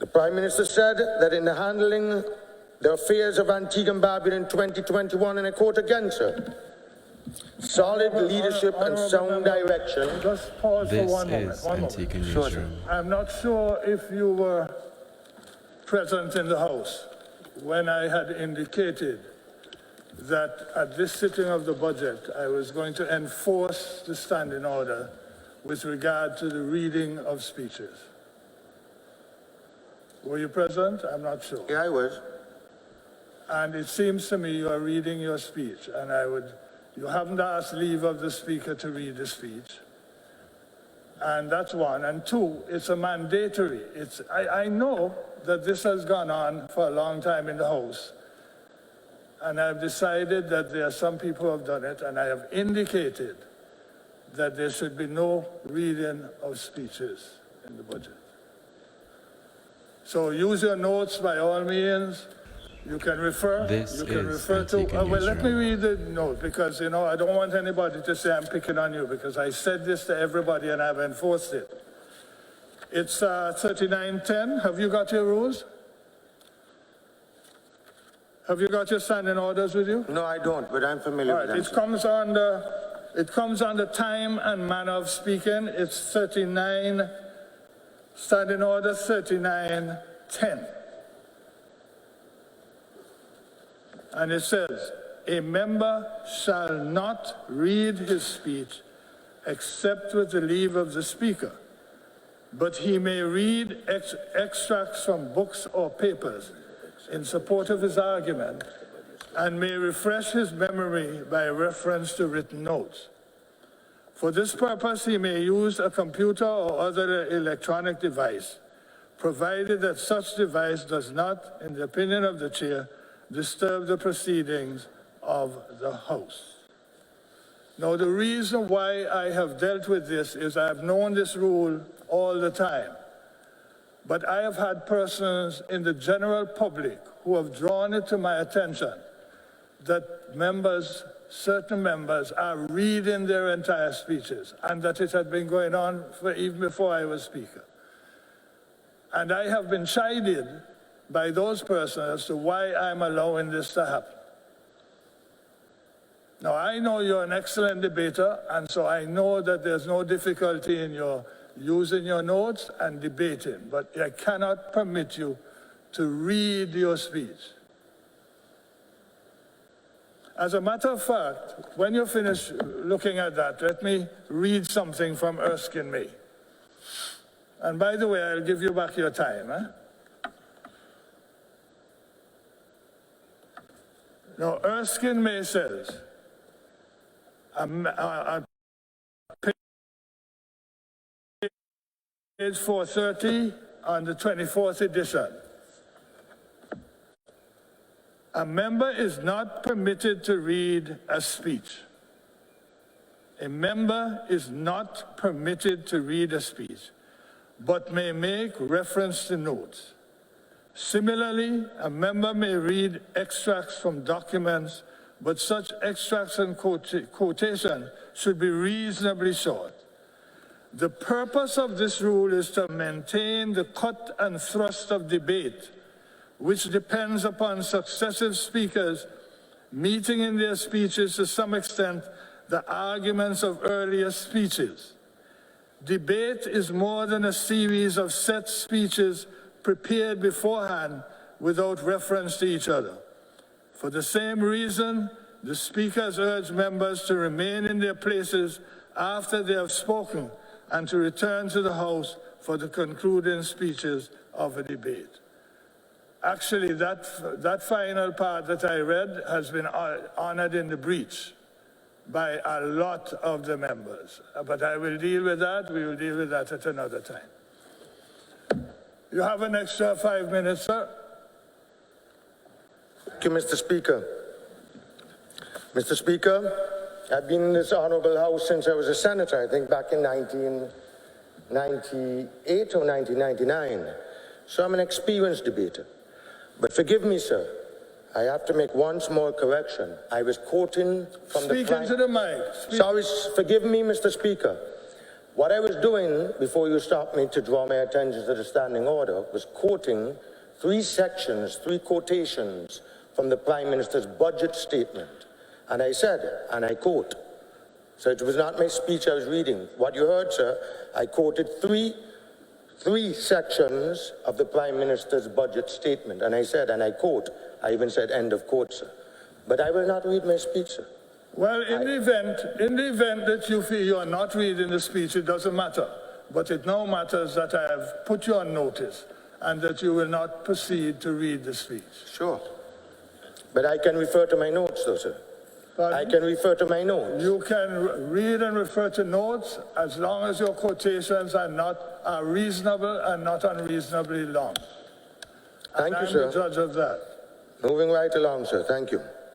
The Prime Minister said that in the handling the affairs of Antigua and Barbuda in 2021, and I quote again, sir, solid leadership and sound direction. Just pause for one moment. Antigua Newsroom. I'm not sure if you were present in the House when I had indicated that at this sitting of the budget, I was going to enforce the standing order with regard to the reading of speeches. Were you present? I'm not sure. Yeah, I was. And it seems to me you are reading your speech, and you haven't asked leave of the Speaker to read the speech. And that's one. And two, it's a mandatory. I know that this has gone on for a long time in the House. And I've decided that there are some people who have done it, and I have indicated that there should be no reading of speeches in the budget. So use your notes by all means. You can refer. Well, let me read the note, because, you know, I don't want anybody to say I'm picking on you, because I said this to everybody and I've enforced it. It's 3910. Have you got your rules? Have you got your standing orders with you? No, I don't, but I'm familiar with them. It comes under time and manner of speaking. It's 39, standing order 3910. And it says, a member shall not read his speech except with the leave of the Speaker, but he may read extracts from books or papers in support of his argument, and may refresh his memory by reference to written notes. For this purpose, he may use a computer or other electronic device, provided that such device does not, in the opinion of the Chair, disturb the proceedings of the House. Now, the reason why I have dealt with this is I have known this rule all the time. But I have had persons in the general public who have drawn it to my attention that certain members are reading their entire speeches, and that it had been going on even before I was Speaker. And I have been chided by those persons as to why I'm allowing this to happen. Now, I know you're an excellent debater, and so I know that there's no difficulty in your using your notes and debating, but I cannot permit you to read your speech. As a matter of fact, when you finish looking at that, let me read something from Erskine May. And by the way, I'll give you back your time. Now, Erskine May says, page 430 on the 24th edition. A member is not permitted to read a speech. A member is not permitted to read a speech, but may make reference to notes. Similarly, a member may read extracts from documents, but such extracts and quotation should be reasonably short. The purpose of this rule is to maintain the cut and thrust of debate, which depends upon successive speakers meeting in their speeches to some extent the arguments of earlier speeches. Debate is more than a series of set speeches prepared beforehand without reference to each other. For the same reason, the speakers urge members to remain in their places after they have spoken and to return to the House for the concluding speeches of a debate. Actually, that final part that I read has been honored in the breach by a lot of the members. But I will deal with that. We will deal with that at another time. You have an extra 5 minutes, sir. Thank you, Mr. Speaker. Mr. Speaker, I've been in this honorable House since I was a senator, I think back in 1998 or 1999. So I'm an experienced debater. But forgive me, sir, I have to make one small correction. I was quoting from Speak into the mic. Sorry, forgive me, Mr. Speaker. What I was doing before you stopped me to draw my attention to the standing order was quoting three sections, three quotations from the Prime Minister's budget statement. And I said, and I quote, so it was not my speech I was reading. What you heard, sir, I quoted three sections of the Prime Minister's budget statement. And I said, and I quote, I even said end of quote, sir. But I will not read my speech, sir. Well, in the event that you feel you are not reading the speech, it doesn't matter. But it now matters that I have put you on notice and that you will not proceed to read the speech. Sure. But I can refer to my notes, though, sir. Pardon? I can refer to my notes. You can read and refer to notes as long as your quotations are reasonable and not unreasonably long. Thank you, I'm sir. the judge of that. Moving right along, sir. Thank you.